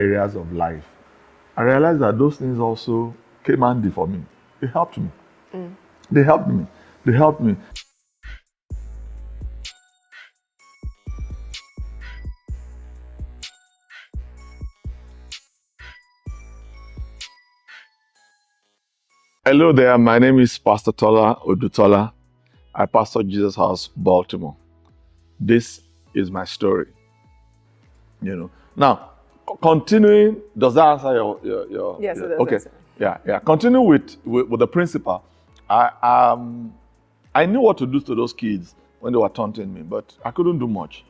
areas of life, I realized that those things also came handy for me. They helped me. They helped me. They helped me. Hello there. My name is Pastor Tola Odutola. I pastor Jesus House Baltimore. This is my story. Now, continuing, does that answer your Yes, it does. okay? Answer. Yeah. Continue with the principal. I knew what to do to those kids when they were taunting me, but I couldn't do much,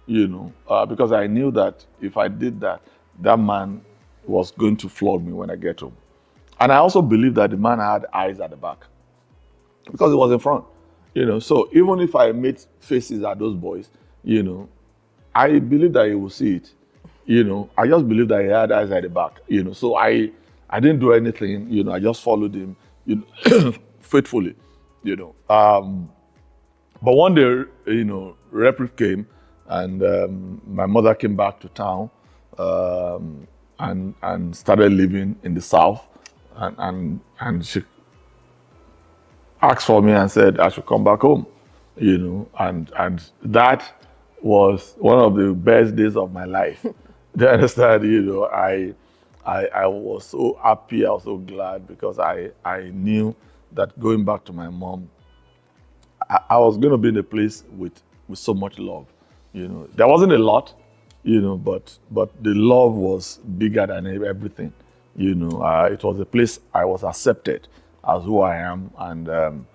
because I knew that if I did that, that man was going to flog me when I get home. And I also believed that the man had eyes at the back because he was in front, So even if I made faces at those boys, I believe that he will see it. I just believe that he had eyes at the back. So I didn't do anything. I just followed him, faithfully. But one day, reprieve came, and my mother came back to town, and started living in the south, and she asked for me and said I should come back home, and that was one of the best days of my life. Do you understand? I was so happy, I was so glad because I knew that going back to my mom, I was going to be in a place with so much love. There wasn't a lot, but the love was bigger than everything. It was a place I was accepted as who I am, and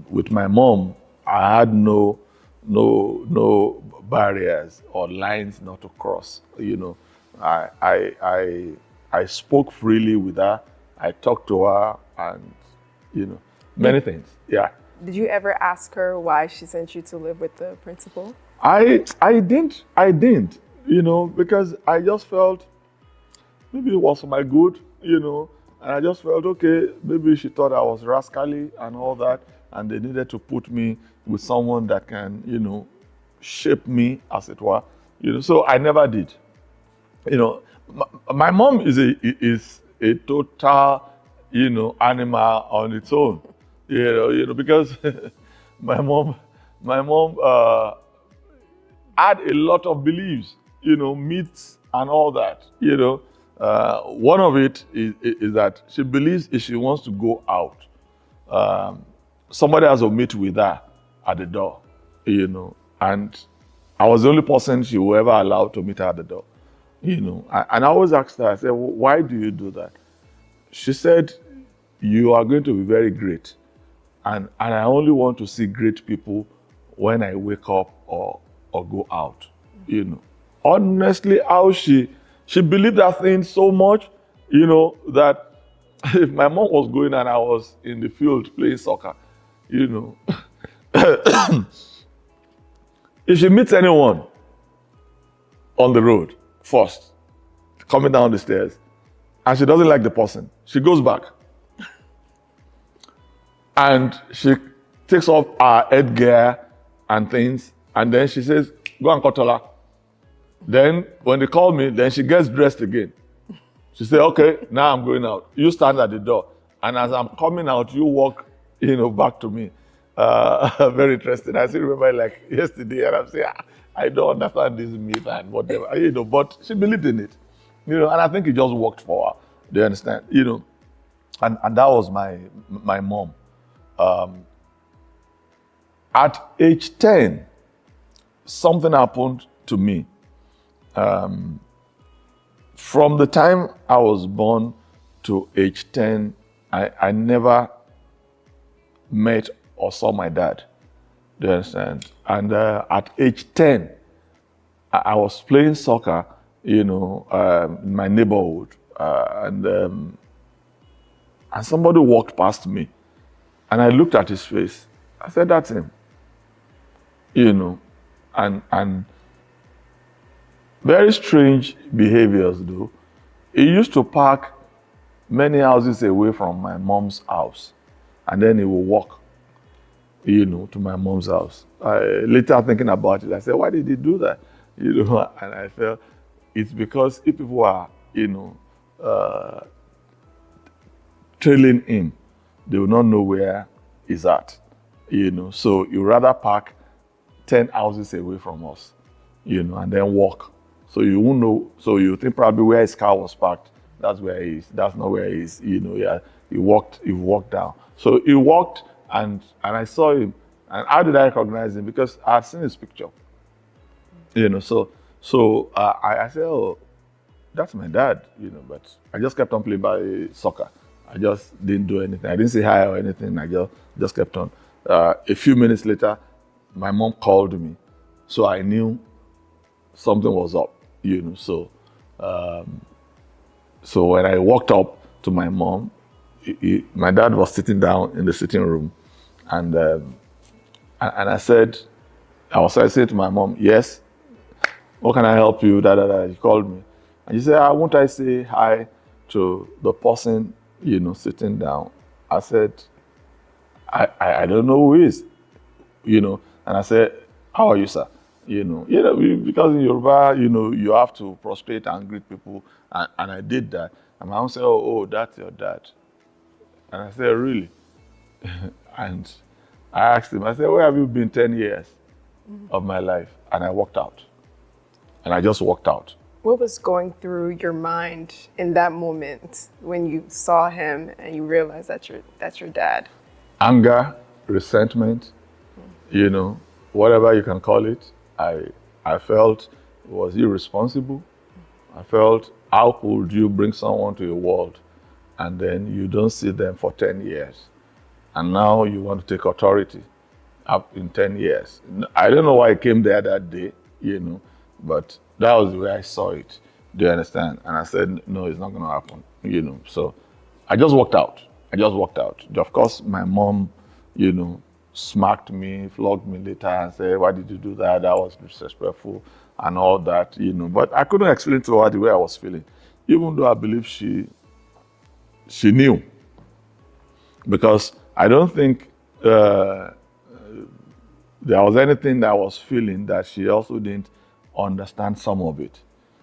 with my mom, I had no barriers or lines not to cross. I spoke freely with her. I talked to her, and many things. Yeah. Did you ever ask her why she sent you to live with the principal? I didn't, because I just felt maybe it was for my good, and I just felt, okay, maybe she thought I was rascally and all that, and they needed to put me with someone that can, shape me, as it were, so I never did. My mom is a total, animal on its own, because my mom had a lot of beliefs, myths and all that, one of it is that she believes if she wants to go out, somebody has to meet with her at the door, and I was the only person she will ever allow to meet her at the door, and I always asked her, I said, well, why do you do that? She said, you are going to be very great, and I only want to see great people when I wake up or go out, Honestly, how she believed that thing so much, that if my mom was going and I was in the field playing soccer, if she meets anyone on the road first, coming down the stairs, and she doesn't like the person, she goes back and she takes off her headgear and things, and then she says, go and call Tola. Then when they call me, then she gets dressed again. She said, okay, now I'm going out. You stand at the door. And as I'm coming out, you walk, back to me. Very interesting. I still remember like yesterday, and I'm saying, I don't understand this myth and whatever, but she believed in it, and I think it just worked for her. Do you understand? And that was my mom. At age 10, something happened to me. From the time I was born to age 10, I never met or saw my dad. Do you understand? And at age 10, I was playing soccer, in my neighborhood, and somebody walked past me, and I looked at his face. I said, that's him. And very strange behaviors, though. He used to park many houses away from my mom's house, and then he will walk, to my mom's house. Later thinking about it, I said, why did he do that? And I felt it's because if people are, trailing him, they will not know where he's at, So you rather park 10 houses away from us, and then walk. So you won't know. So you think probably where his car was parked, that's where he is. That's not where he is. Yeah, he walked down. So he walked, and I saw him. And how did I recognize him? Because I had seen his picture. I said, oh, that's my dad, but I just kept on playing by soccer. I just didn't do anything. I didn't say hi or anything. I just kept on. A few minutes later, my mom called me. So I knew something was up, So when I walked up to my mom, my dad was sitting down in the sitting room. And I said, I was saying to my mom, yes, what can I help you? He called me. And she said, won't I say hi to the person, sitting down? I said, I don't know who is, And I said, how are you, sir? Because in Yoruba, you have to prostrate and greet people. And I did that. And my mom said, oh, that's your dad. And I said, really? And I asked him, I said, where have you been 10 years of my life? And I walked out. And I just walked out. What was going through your mind in that moment when you saw him and you realized that's your dad? Anger, resentment, whatever you can call it. I felt it was irresponsible. I felt, how could you bring someone to your world and then you don't see them for 10 years? And now you want to take authority up in 10 years. I don't know why I came there that day, but that was the way I saw it. Do you understand? And I said, no, it's not going to happen, So I just walked out. Of course, my mom, smacked me, flogged me later and said, why did you do that? That was disrespectful and all that, But I couldn't explain to her the way I was feeling, even though I believe she knew. Because I don't think there was anything that I was feeling that she also didn't understand some of it.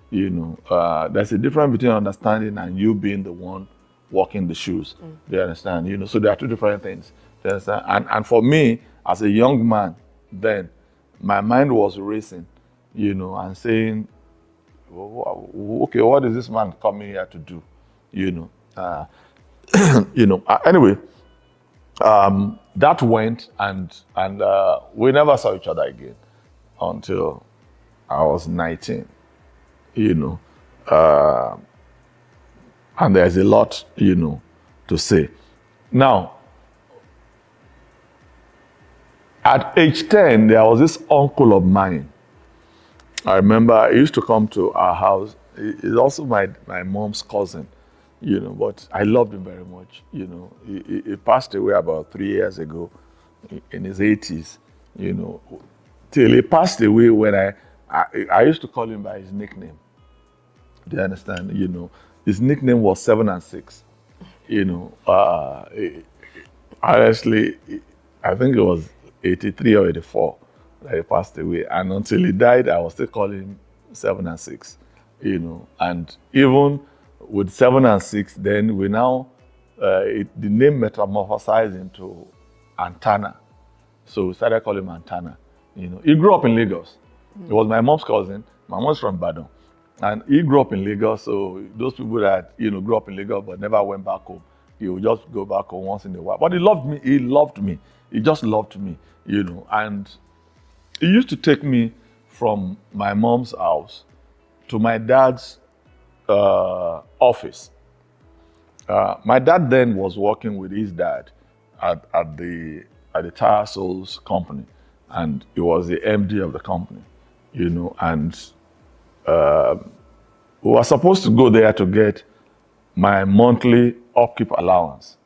There's a difference between understanding and you being the one walking the shoes. Do you understand? So there are two different things. Do you understand? And for me, as a young man, then my mind was racing, and saying, okay, what is this man coming here to do? Anyway, that went and we never saw each other again until I was 19, and there's a lot, to say. Now, at age 10, there was this uncle of mine. I remember he used to come to our house. He's also my mom's cousin, but I loved him very much. He passed away about 3 years ago in his 80s, till he passed away when I used to call him by his nickname. Do you understand? His nickname was 7 and 6. Honestly, I think it was 83 or 84 that he passed away. And until he died, I was still calling him 7 and 6. And even with 7 and 6, then we now, the name metamorphosized into Antana. So we started calling him Antana. He grew up in Lagos. He was my mom's cousin. My mom's from Badon. And he grew up in Lagos, so those people that, grew up in Lagos but never went back home, he would just go back home once in a while. But he loved me. He just loved me, And he used to take me from my mom's house to my dad's office. My dad then was working with his dad at the Tire Souls company, and he was the MD of the company, and we were supposed to go there to get my monthly upkeep allowance,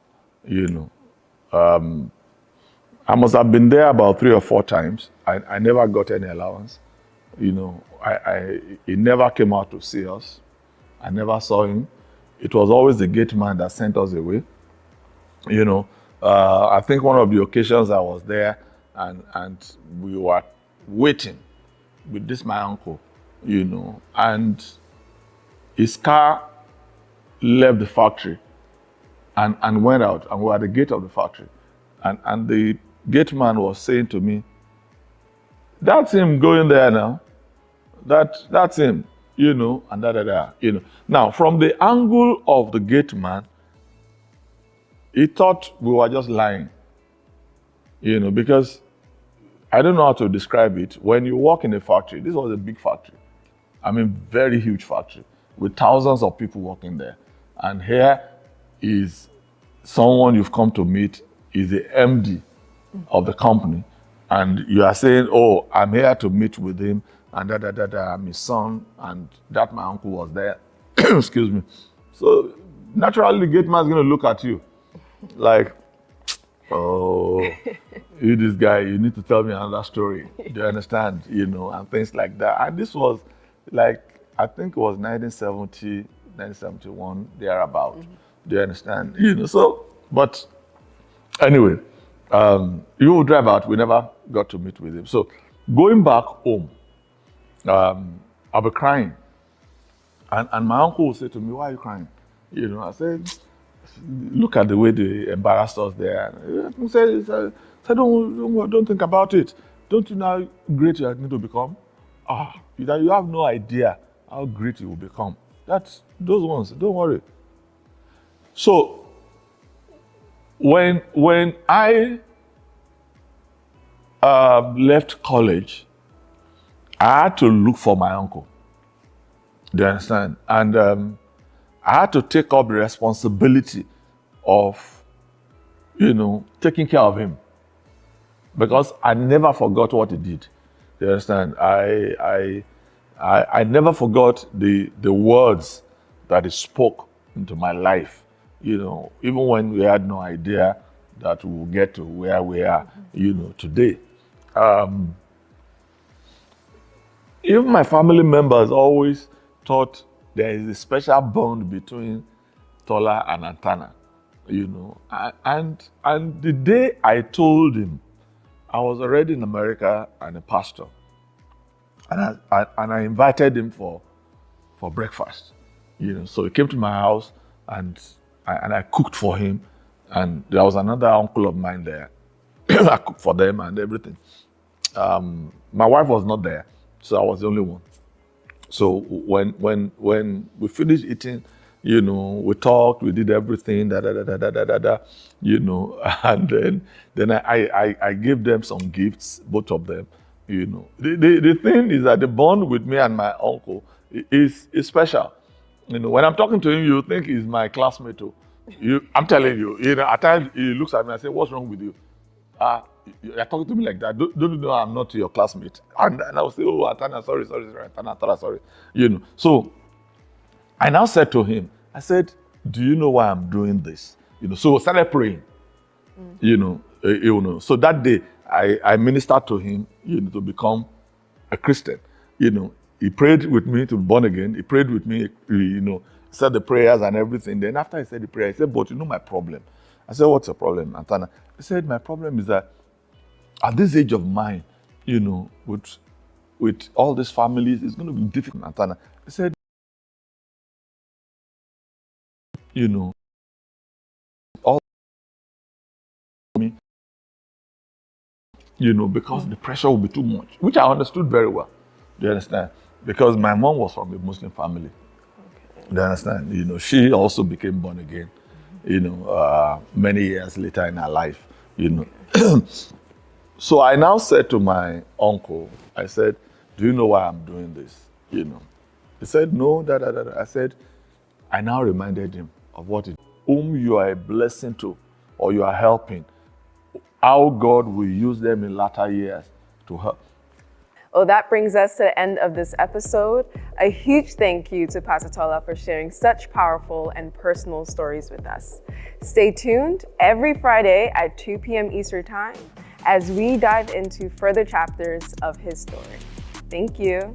I must have been there about 3 or 4 times. I never got any allowance. He never came out to see us. I never saw him. It was always the gate man that sent us away. I think one of the occasions I was there and we were waiting with this my uncle, and his car left the factory and went out, and we were at the gate of the factory. And the gate man was saying to me, that's him going there now. That's him, and da. Now, from the angle of the gate man, he thought we were just lying, because I don't know how to describe it. When you walk in a factory, this was a big factory. I mean, very huge factory with thousands of people working there. And here is someone you've come to meet, is the MD of the company. And you are saying, oh, I'm here to meet with him, and I'm his son, and that my uncle was there. Excuse me. So naturally, the gate man is going to look at you like, oh, you this guy, you need to tell me another story. Do you understand? And things like that. And this was like, I think it was 1970, 1971, thereabout. Do you understand? So, but anyway, you will drive out. We never got to meet with him. So going back home, I'll be crying. And my uncle would say to me, why are you crying? I said, look at the way they embarrassed us there. He said, don't think about it. Don't you know how great you are going to become? You have no idea how great you will become. That's those ones, don't worry. So when I left college, I had to look for my uncle. Do you understand? And I had to take up the responsibility of, taking care of him, because I never forgot what he did. Do you understand? I never forgot the words that he spoke into my life. Even when we had no idea that we will get to where we are, today. Even my family members always thought there is a special bond between Tola and Antana, and the day I told him, I was already in America and a pastor, and I invited him for breakfast, So he came to my house and I cooked for him, and there was another uncle of mine there. I cooked for them and everything. My wife was not there, so I was the only one. So when we finished eating, we talked, we did everything, and then I gave them some gifts, both of them, The thing is that the bond with me and my uncle is special. When I'm talking to him, you think he's my classmate too. I'm telling you, at times he looks at me and says, what's wrong with you? You're talking to me like that. Don't you know I'm not your classmate? And I will say, oh, Atana, sorry, Atana, sorry. So I now said to him, I said, do you know why I'm doing this? So we started praying. So that day I ministered to him, to become a Christian. He prayed with me to be born again. He prayed with me, said the prayers and everything. Then after he said the prayer, he said, but my problem. I said, what's your problem, Antana? He said, my problem is that at this age of mine, with all these families, it's going to be difficult, Antana. He said, all me, because the pressure will be too much, which I understood very well. Do you understand? Because my mom was from a Muslim family. Okay. Do you understand? She also became born again, many years later in her life, So I now said to my uncle, I said, do you know why I'm doing this? He said, no, I said, I now reminded him of whom you are a blessing to, or you are helping, how God will use them in latter years to help. Well, that brings us to the end of this episode. A huge thank you to Pastor Tola for sharing such powerful and personal stories with us. Stay tuned every Friday at 2 p.m. Eastern Time as we dive into further chapters of his story. Thank you.